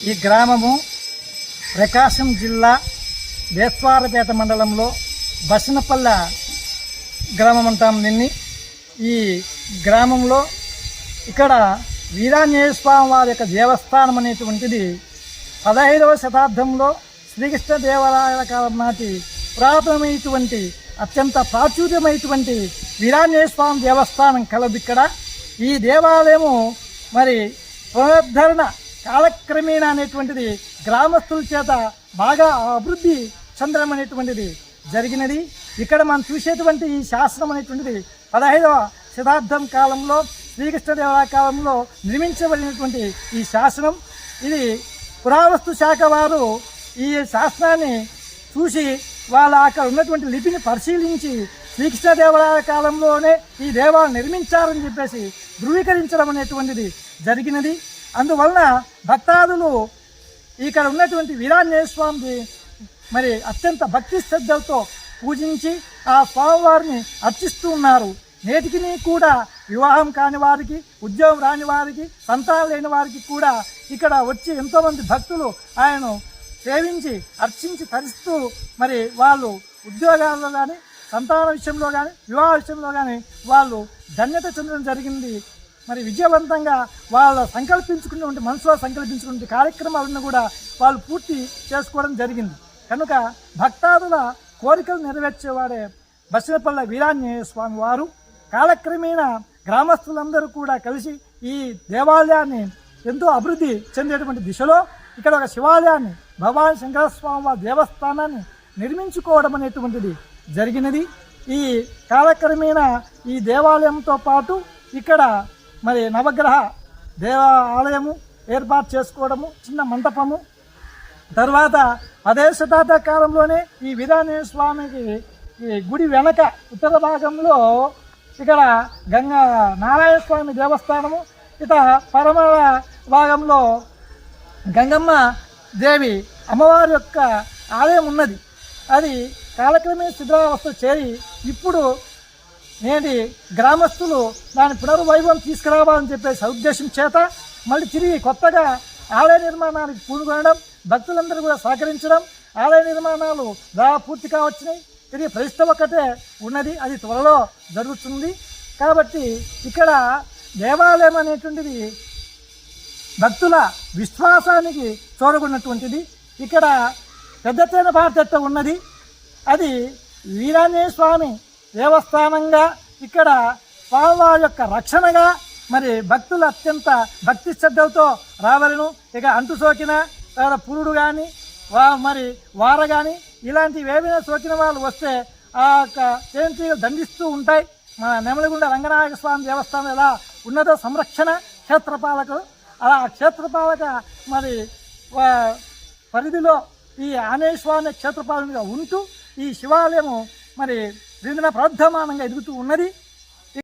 ఈ గ్రామము ప్రకాశం జిల్లా బేస్వారపేట మండలంలో బసినపల్లె గ్రామం అంటాం దీన్ని. ఈ గ్రామంలో ఇక్కడ వీరాంజనేయ స్వామి వారి యొక్క దేవస్థానం అనేటువంటిది 15వ శతాబ్దంలో శ్రీకృష్ణదేవరాయల కాలం నాటి పురాతనమైనటువంటి అత్యంత ప్రాచుర్యమైనటువంటి వీరాంజనేయ స్వామి దేవస్థానం కలదు. ఇక్కడ ఈ దేవాలయము మరి పునరుద్ధరణ కాలక్రమేణా అనేటువంటిది గ్రామస్తుల చేత బాగా అభివృద్ధి చెందడం అనేటువంటిది జరిగినది. ఇక్కడ మనం చూసేటువంటి ఈ శాసనం అనేటువంటిది 15వ శతాబ్దం కాలంలో శ్రీకృష్ణదేవరాయ కాలంలో నిర్మించబడినటువంటి ఈ శాసనం. ఇది పురావస్తు శాఖ వారు ఈ శాసనాన్ని చూసి వాళ్ళ అక్కడ ఉన్నటువంటి లిపిని పరిశీలించి శ్రీకృష్ణదేవరాయ కాలంలోనే ఈ దేవాలయం నిర్మించారని చెప్పేసి ధృవీకరించడం అనేటువంటిది జరిగినది. అందువలన భక్తాదులు ఇక్కడ ఉన్నటువంటి వీరాంజనేయ స్వామిని మరి అత్యంత భక్తి శ్రద్ధలతో పూజించి ఆ స్వామివారిని అర్చిస్తూ ఉన్నారు. నేటికి కూడా వివాహం కాని వారికి, ఉద్యోగం రాని వారికి, సంతానం లేని వారికి కూడా ఇక్కడ వచ్చి ఎంతోమంది భక్తులు ఆయనను సేవించి అర్చించి తరిస్తూ మరి వాళ్ళు ఉద్యోగాల్లో కానీ, సంతాన విషయంలో కానీ, వివాహ విషయంలో కానీ వాళ్ళు ధన్యత చెందడం జరిగింది. మరి విజయవంతంగా వాళ్ళు సంకల్పించుకున్నటువంటి మనసులో సంకల్పించుకున్న కార్యక్రమాలను కూడా వాళ్ళు పూర్తి చేసుకోవడం జరిగింది. కనుక భక్తాదుల కోరికలు నెరవేర్చేవాడే బసినపల్లె వీరాంజనేయ స్వామి వారు. కాలక్రమేణా గ్రామస్తులందరూ కూడా కలిసి ఈ దేవాలయాన్ని ఎంతో అభివృద్ధి చెందేటువంటి దిశలో ఇక్కడ ఒక శివాలయాన్ని, భగవాన్ శంకరస్వామి వారి దేవస్థానాన్ని నిర్మించుకోవడం అనేటువంటిది జరిగినది. ఈ కాలక్రమేణా ఈ దేవాలయంతో పాటు ఇక్కడ మరి నవగ్రహ దేవాలయము ఏర్పాటు చేసుకోవడము, చిన్న మంటపము. తర్వాత 10వ శతాబ్ద కాలంలోనే ఈ వీరాంజనేయ స్వామికి ఈ గుడి వెనక ఉత్తర భాగంలో ఇక్కడ నారాయణ స్వామి దేవస్థానము, ఇక పరమ భాగంలో గంగమ్మ దేవి అమ్మవారి యొక్క ఆలయం ఉన్నది. అది కాలక్రమేణా శిథిలావస్థ చేరి ఇప్పుడు నేటి గ్రామస్తులు దాని పునర్వైభవం తీసుకురావాలని చెప్పేసి ఉద్దేశం చేత మళ్ళీ తిరిగి కొత్తగా ఆలయ నిర్మాణానికి పూనుకొనడం, భక్తులందరూ కూడా సహకరించడం, ఆలయ నిర్మాణాలు పూర్తి కావచ్చినాయి. తిరిగి ప్రతిష్ట ఒక్కటే ఉన్నది, అది త్వరలో జరుగుతుంది. కాబట్టి ఇక్కడ దేవాలయం అనేటువంటిది భక్తుల విశ్వాసానికి చూరగొన్నటువంటిది. ఇక్కడ పెద్ద తేనెపాట ఉన్నది, అది వీరాంజనేయ స్వామి దేవస్థానంగా ఇక్కడ స్వామివారి యొక్క రక్షణగా మరి భక్తులు అత్యంత భక్తి శ్రద్ధలతో రావలను. ఇక అంటు సోకిన పురుడు కానీ మరి వార కానీ ఇలాంటివి ఏమైనా సోకిన వాళ్ళు వస్తే ఆ యొక్క తేనెటీగలు దండిస్తూ ఉంటాయి. మన నెమలిగుండ రంగనాయక స్వామి దేవస్థానం ఎలా ఉన్నదో సంరక్షణ క్షేత్రపాలకులు, అలా క్షేత్రపాలక మరి పరిధిలో ఈ ఆంజనేయ స్వామి క్షేత్రపాలకునిగా ఉంటూ ఈ శివాలయము మరి విభిన్న ప్రవర్ధమానంగా ఎదుగుతూ ఉన్నది.